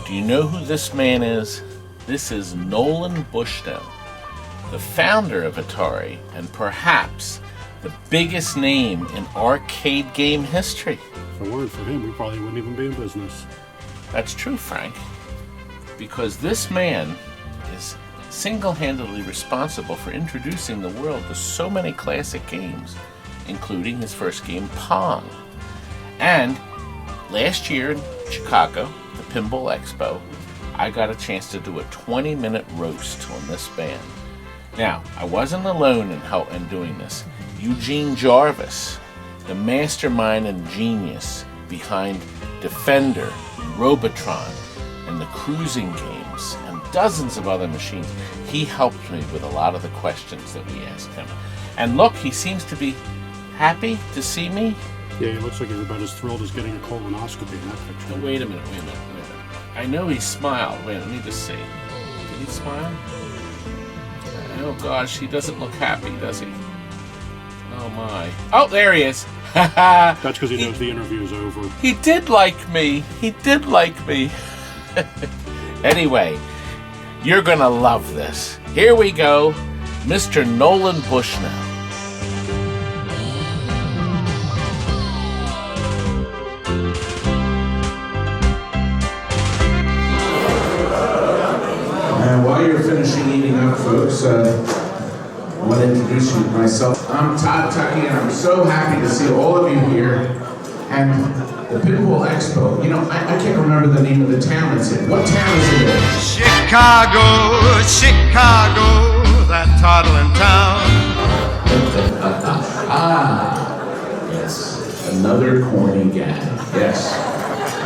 Do you know who this man is? This is Nolan Bushnell, the founder of Atari, and perhaps the biggest name in arcade game history. If it weren't for him, we probably wouldn't even be in business. That's true, Frank, because this man is single-handedly responsible for introducing the world to so many classic games, including his first game, Pong. And last year in Chicago, the Pinball Expo, I got a chance to do a 20-minute roast on this band. Now, I wasn't alone in doing this. EUGENE JARVIS, the mastermind and genius behind Defender, Robotron, and the cruising games, and dozens of other machines, he helped me with a lot of the questions that we asked him. And look, he seems to be happy to see me. Yeah, he looks like he's about as thrilled as getting a colonoscopy in that picture. Oh, wait a minute. I know he smiled. Wait, let me just see. Did he smile? Oh gosh, he doesn't look happy, does he? Oh my. Oh, there he is. That's because he knows the interview is over. He did like me. He did like me. Anyway, you're gonna love this. Here we go, Mr. Nolan Bushnell. While you're finishing eating up, folks, I want to introduce you to myself. I'm Todd Tuckey, and I'm so happy to see all of you here. And the Pinball Expo, you know, I can't remember the name of the town it's in. What town is it in? Chicago, Chicago, that toddling town. Yes, another corny gag. Yes.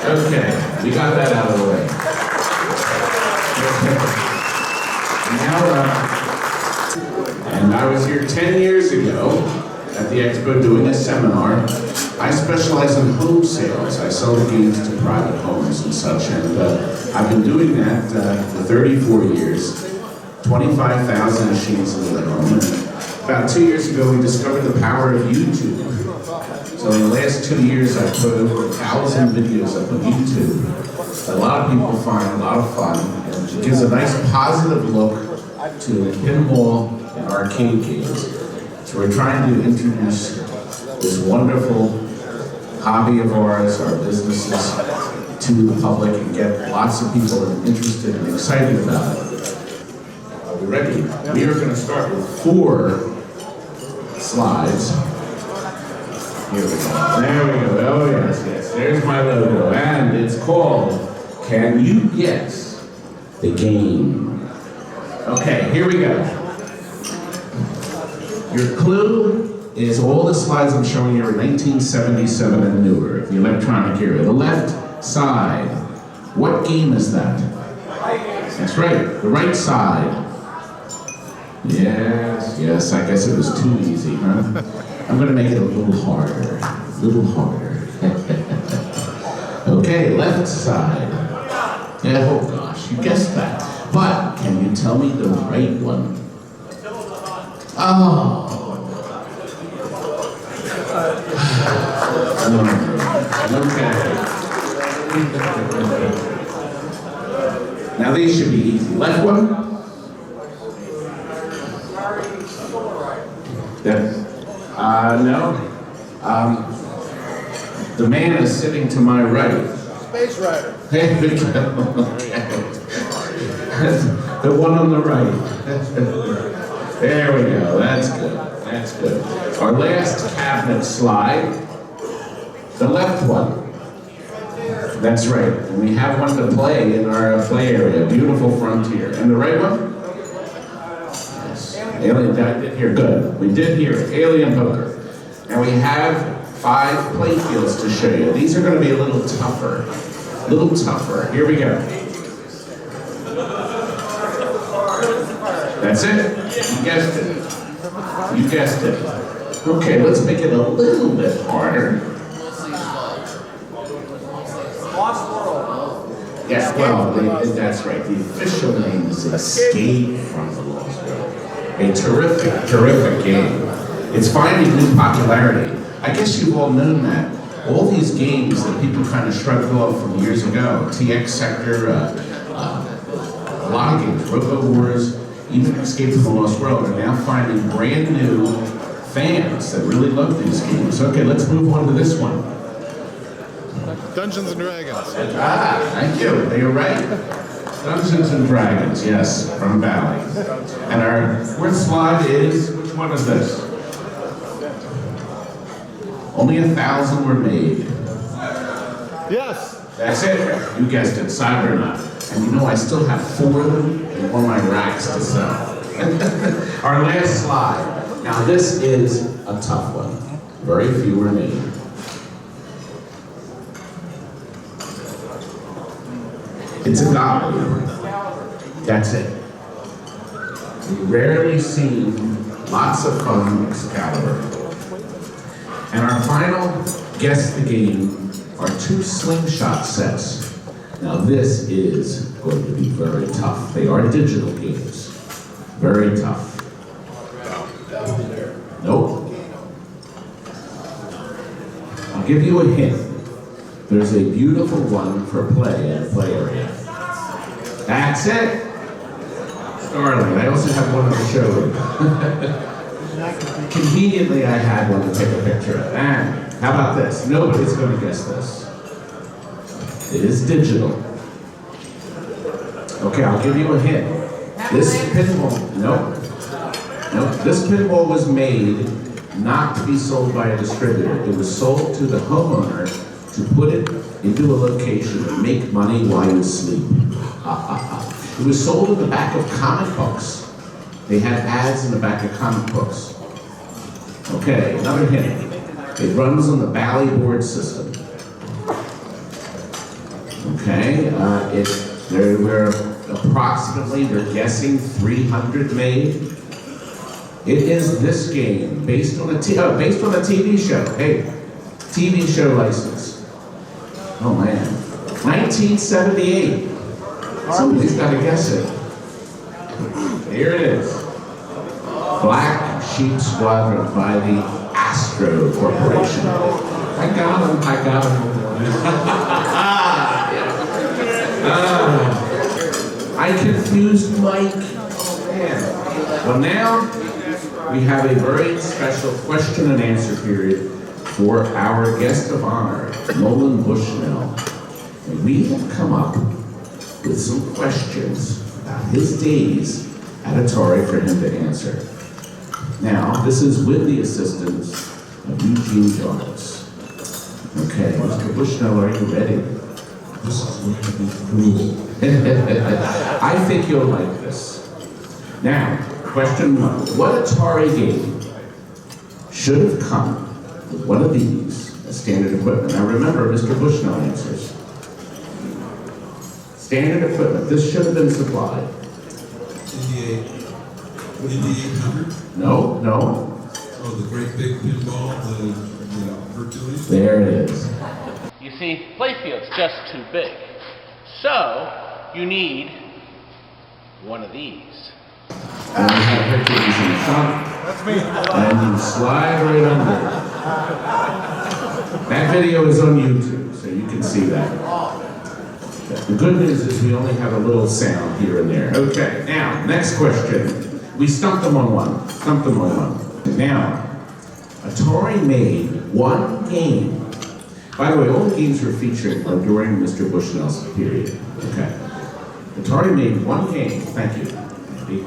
Okay, we got that out of the way. Okay. And I was here 10 years ago at the Expo doing a seminar. I specialize in home sales. I sell the games to private homes and such, and I've been doing that for 34 years. 25,000 machines in the home. And about 2 years ago, we discovered the power of YouTube. So in the last 2 years, I've put over 1,000 videos up on YouTube. A lot of people find a lot of fun, and it gives a nice positive look to pinball and arcade games. So we're trying to introduce this wonderful hobby of ours, our businesses, to the public and get lots of people interested and excited about it. Are we ready? We are going to start with 4 slides. Here we go. There we go. Oh yes, yes. There's my logo. And it's called Can You Guess the Game? Okay, here we go. Your clue is all the slides I'm showing you are 1977 and newer, the electronic era. The left side, what game is that? That's right, the right side. Yes, I guess it was too easy, huh? I'm going to make it a little harder, Okay, left side. Yeah, oh gosh, you guessed that. But can you tell me the right one? Oh. Okay. Now these should be easy. Left one? No. The man is sitting to my right. Space Rider. Hey, the one on the right. There we go. That's good. Our last cabinet slide. The left one. That's right. And we have one to play in our play area. Beautiful Frontier. And the right one? Yes. Alien. Here, good. We did hear it. Alien Poker. And we have 5 play fields to show you. These are going to be a little tougher. Here we go. That's it. You guessed it. Okay, let's make it a little bit harder. Lost World. Yes, well, that's right. The official name is Escape from the Lost World. A terrific game. It's finding new popularity. I guess you've all known that. all these games that people kind of shrugged off from years ago, TX Sector, a lot of games, Robo Wars, even Escape from the Lost World, are now finding brand new fans that really love these games. Okay, let's move on to this one. Dungeons and Dragons. Ah, thank you. You're right. Dungeons and Dragons, yes, from Valley. And our fourth slide is, which one is this? Only 1,000 were made. Yes. That's it. You guessed it, Cybernaut. And you know, I still have 4 of them in all my racks to sell. Our last slide. Now this is a tough one. Very few were made. It's a goblin. That's it. We rarely see lots of fun Excalibur. And our final Guess the Game are 2 slingshot sets. Now this is going to be very tough. They are digital games. Very tough. Nope. I'll give you a hint. There's a beautiful one for play in the play area. That's it. Starling. I also have one to show you. Conveniently, I had one to take a picture of. And how about this? Nobody's going to guess this. It is digital. Okay, I'll give you a hint. This pinball, nope. This pinball was made not to be sold by a distributor. It was sold to the homeowner to put it into a location and make money while you sleep. It was sold in the back of comic books. They had ads in the back of comic books. Okay, another hint. It runs on the Bally board system. Okay, there were approximately, they're guessing 300 made. It is this game based on a TV show. Hey, TV show license. Oh man, 1978. Somebody's got to guess it. Here it is. Black Sheep Squadron by the Astro Corporation. I got him. I confused Mike. Oh man. Well now, we have a very special question and answer period for our guest of honor, Nolan Bushnell. And we have come up with some questions about his days at Atari for him to answer. Now, this is with the assistance of EUGENE JARVIS. Okay, Mr. Bushnell, are you ready? This is going to be cruel. I think you'll like this. Now, question 1. What Atari game should have come with one of these as standard equipment? Now remember, Mr. Bushnell answers. Standard equipment. This should have been supplied. Indy 800? No. Oh, the great big pinball, the Hercules? There it is. You see, playfield's just too big. So, you need one of these. And we have Hercules in the shop. That's me. And you slide right under. That video is on YouTube, so you can see that. The good news is we only have a little sound here and there. Okay, now, next question. We stumped them on one. Now, Atari made one game. By the way, all the games were featured during Mr. Bushnell's period. Okay. Atari made one game, thank you, Andy,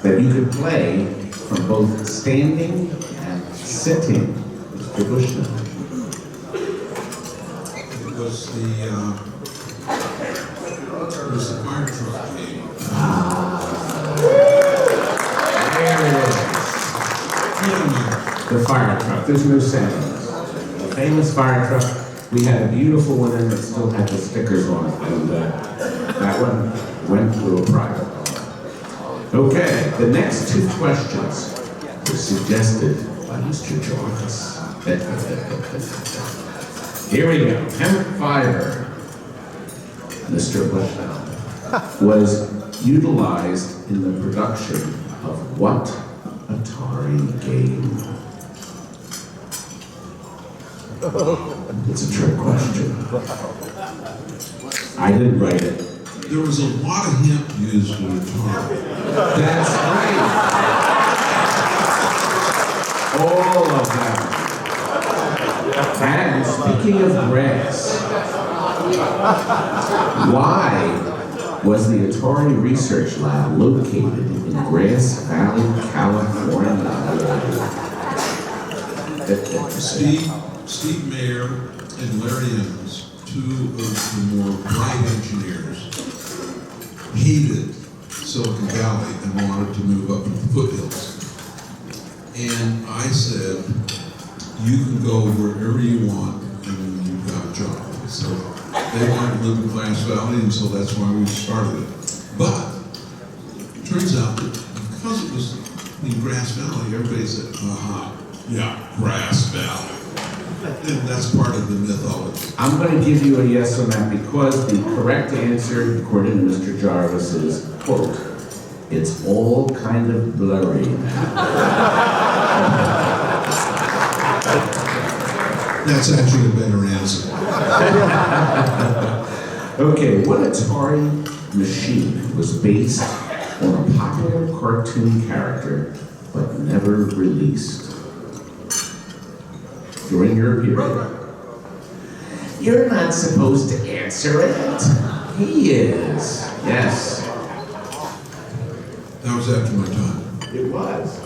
that you could play from both standing and sitting. Mr. Bushnell. It was the fire truck game. There it is. The fire truck. There's no sound. The famous fire truck. We had a beautiful one in that still had the stickers on it, and that one went to a private. Okay, the next 2 questions were suggested by Mr. Jarvis. Here we go. Hemp Fiber, Mr. Bushnell, was utilized in the production of what Atari game? It's a trick question. I didn't write it. There was a lot of hemp used in Atari. That's right. All of them. And speaking of grass, why was the Atari Research Lab located in Grass Valley, California? Steve Mayer and Larry Emmons, two of the more bright engineers, hated Silicon Valley and wanted to move up to the foothills. And I said, you can go wherever you want and you've got a job. So they wanted to live in Grass Valley, and so that's why we started it. But it turns out that because it was in Grass Valley, everybody said, yeah, Grass Valley. And that's part of the mythology. I'm going to give you a yes on that because the correct answer, according to Mr. Jarvis, is, quote, it's all kind of blurry. That's actually a better answer. Okay, what Atari machine was based on a popular cartoon character but never released during your period? You're not supposed to answer it. He is. Yes. That was after my time. It was.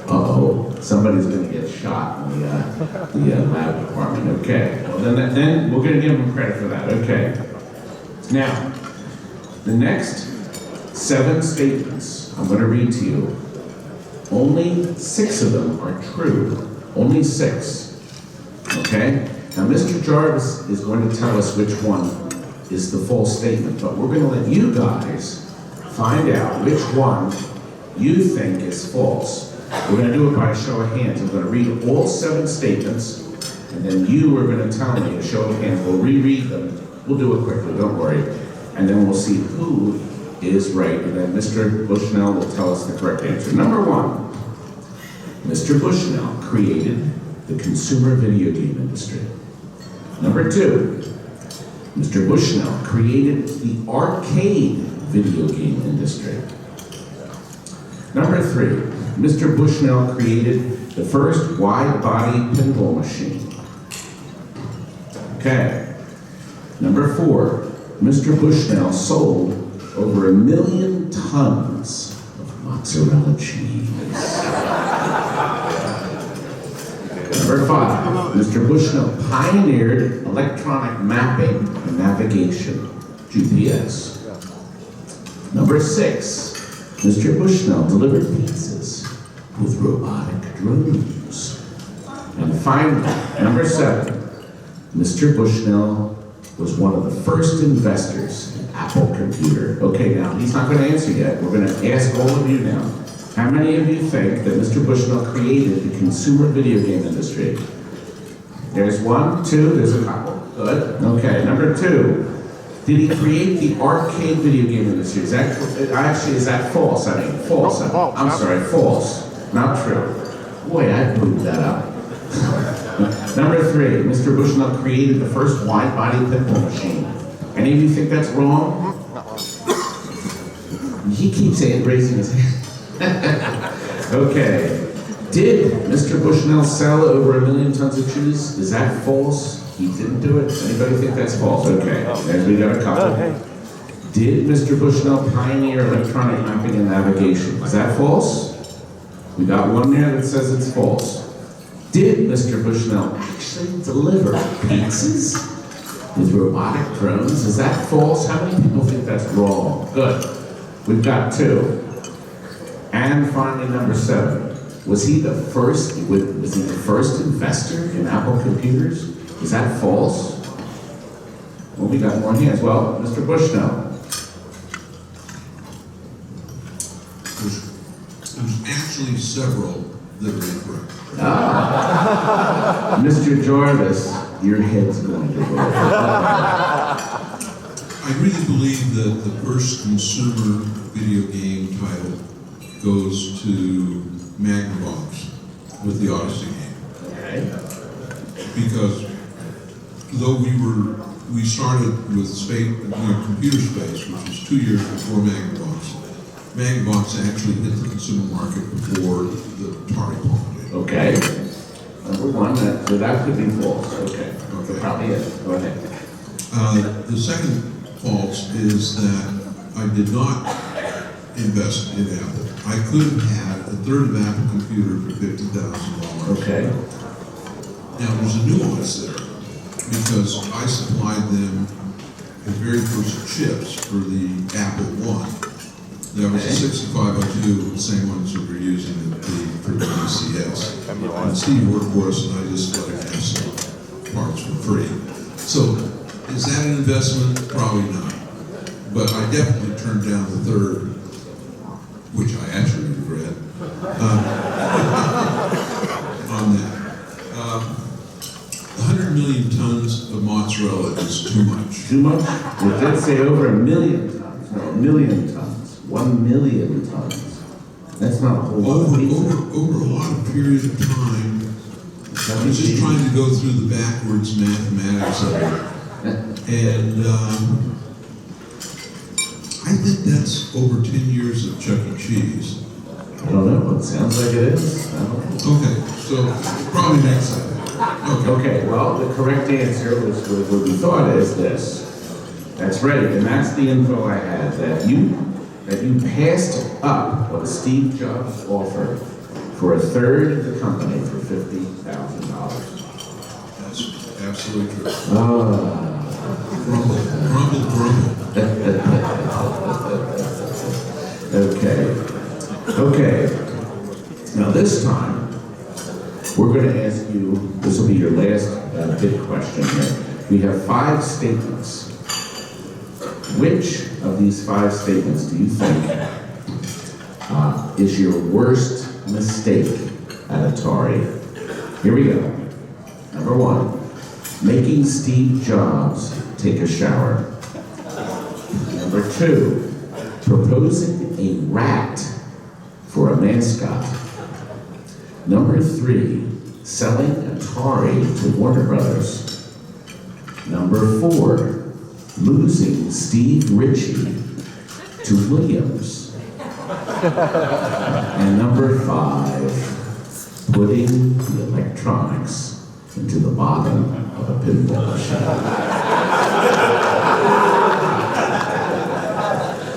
Uh-oh, somebody's going to get shot in the lab department. Okay, well then we're going to give them credit for that. Okay. Now, the next 7 statements I'm going to read to you, only 6 of them are true. Only 6. Okay? Now, Mr. Jarvis is going to tell us which one is the false statement, but we're going to let you guys find out which one you think is false. We're going to do it by a show of hands. I'm going to read all 7 statements, and then you are going to tell me a show of hands. We'll reread them. We'll do it quickly, don't worry. And then we'll see who is right, and then Mr. Bushnell will tell us the correct answer. Number 1, Mr. Bushnell created the consumer video game industry. Number 2, Mr. Bushnell created the arcade video game industry. Number 3, Mr. Bushnell created the first wide-body pinball machine. Okay. Number 4, Mr. Bushnell sold over 1 million tons of mozzarella cheese. Number 5, Mr. Bushnell pioneered electronic mapping and navigation, GPS. Number 6, Mr. Bushnell delivered pizzas with robotic drones. And finally, number 7, Mr. Bushnell was one of the first investors in Apple Computer. Okay, now, he's not going to answer yet. We're going to ask all of you now. How many of you think that Mr. Bushnell created the consumer video game industry? There's 1, 2, there's a couple. Good. Okay, number 2. Did he create the arcade video game industry? Is that false? I mean, false. I'm sorry, false. Not true. Boy, I moved that up. Number 3, Mr. Bushnell created the first wide-body pinball machine. Any of you think that's wrong? He keeps raising his hand. Okay. Did Mr. Bushnell sell over 1 million tons of cheese? Is that false? He didn't do it? Anybody think that's false? Okay. There's we got a couple. Did Mr. Bushnell pioneer electronic mapping and navigation? Is that false? We got one there that says it's false. Did Mr. Bushnell actually deliver pizzas with robotic drones? Is that false? How many people think that's wrong? Good. We've got 2. And finally, number 7. Was he the first investor in Apple computers? Is that false? Well, we got more hands. Well, Mr. Bushnell. There's actually several that are incorrect. Mr. Jarvis, your head's going to roll. I really believe that the first consumer video game title goes to Magnavox with the Odyssey game. Okay. Because though we started with computer space, which was 2 years before Magnavox. Magnavox actually hit the consumer market before the Atari Pong did. Okay. Number one, so that could be false. Okay. Okay. Probably is. Go ahead. The second false is that I did not invest in Apple. I could have had a third of Apple computer for $50,000. Okay. Now, there's a nuance there, because I supplied them the very first chips for the Apple I. That was a 6502, the same ones that we're using for the DCS. And Steve worked for us, and I just let him have some parts for free. So, is that an investment? Probably not. But I definitely turned down the third, which I actually regret, on that. 100 million tons of mozzarella is too much. Too much? It did say over 1 million tons. No, 1 million tons. 1 million tons. That's not a whole lot of pizza. Over a lot of period of time, I was just trying to go through the backwards mathematics of it. And I think that's over 10 years of Chuck E. Cheese. I don't know. It sounds like it is. I don't know. Okay, so probably makes sense. Okay, well, the correct answer was what we thought is this. That's right, and that's the info I had, that you passed up what Steve Jobs offered for a third of the company for $50,000. That's absolutely true. Grumble. Okay. Now this time, we're going to ask you, this will be your last big question here. We have 5 statements. Which of these 5 statements do you think is your worst mistake at Atari? Here we go. Number 1, making Steve Jobs take a shower. Number 2, proposing a rat for a mascot. Number 3, selling Atari to Warner Brothers. Number 4, losing Steve Ritchie to Williams. And number 5, putting the electronics into the bottom of a pinball machine.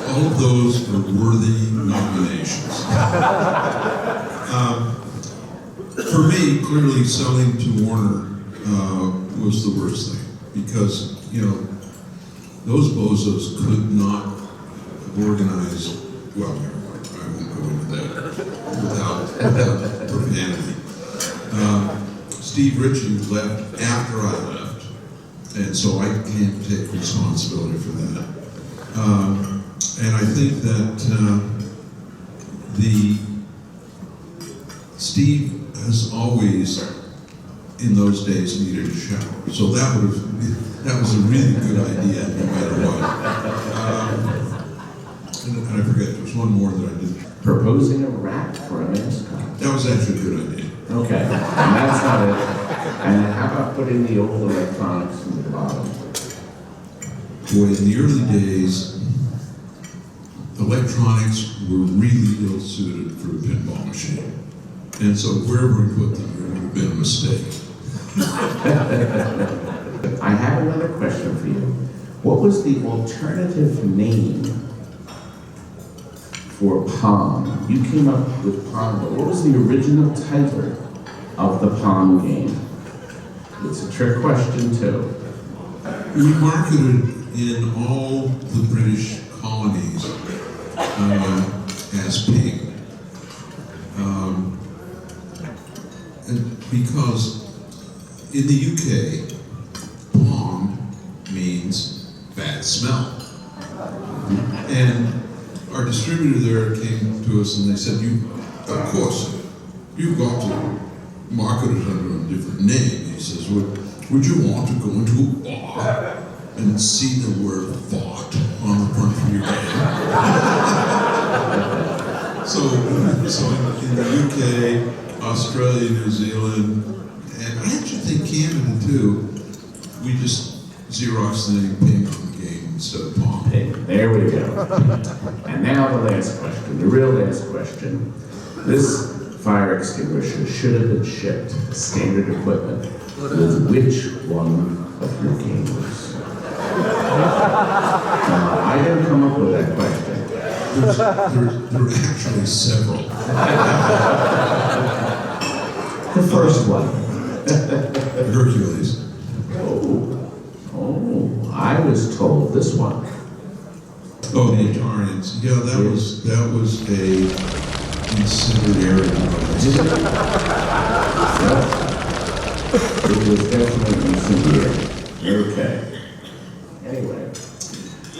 All of those are worthy nominations. For me, clearly selling to Warner was the worst thing, because, those bozos could not have organized, well, never mind, I won't go into that without profanity. Steve Ritchie left after I left, and so I can't take responsibility for that. And I think that Steve has always, in those days, needed a shower. So that was a really good idea, no matter what. And I forget, there was one more that I did. Proposing a rat for a mascot. That was actually a good idea. Okay, and that's not it. And how about putting the old electronics in the bottom? Boy, in the early days, electronics were really ill-suited for a pinball machine. And so wherever we put them, it would have been a mistake. I have another question for you. What was the alternative name for Pong? You came up with Pong, but what was the original title of the Pong game? It's a trick question too. We marketed in all the British colonies as Ping. And because in the UK, Pong means bad smell. And our distributor there came to us and they said, of course, you've got to market it under a different name. He says, would you want to go into a bar and see the word "fart" on the front of your game? So in the UK, Australia, New Zealand, and I actually think Canada too, we just Xerox the name ping on the game instead of Pong. Hey, there we go. And now the last question, the real last question. This fire extinguisher should have been shipped as standard equipment with which one of your games? I didn't come up with that question. There are actually several. The first one. Hercules. Oh, I was told this one. Oh, the Atarians. Yeah, that was a considered area. It was definitely incendiary. Okay. Anyway.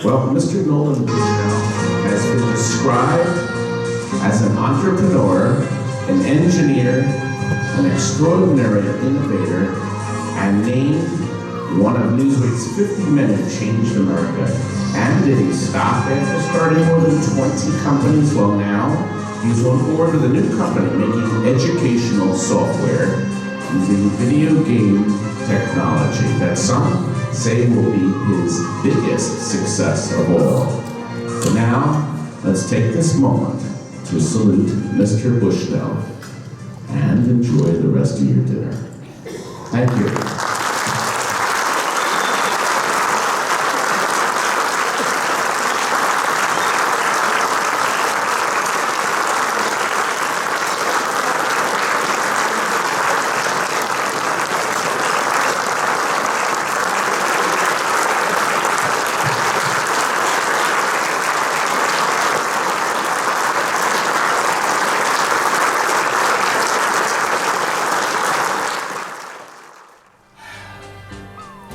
Well, Mr. Nolan Bushnell has been described as an entrepreneur, an engineer, an extraordinary innovator, and named one of Newsweek's 50 Men Who Changed America. And did he stop after starting more than 20 companies? Well, now he's on board with a new company making educational software using video game technology that some say will be his biggest success of all. So now, let's take this moment to salute Mr. Bushnell and enjoy the rest of your dinner. Thank you.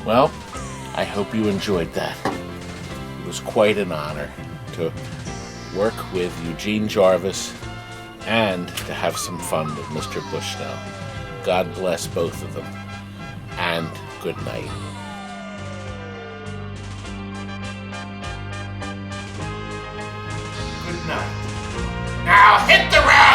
Well, I hope you enjoyed that. It was quite an honor to work with EUGENE JARVIS and to have some fun with Mr. Bushnell. God bless both of them, and good night. Good night. Now hit the road!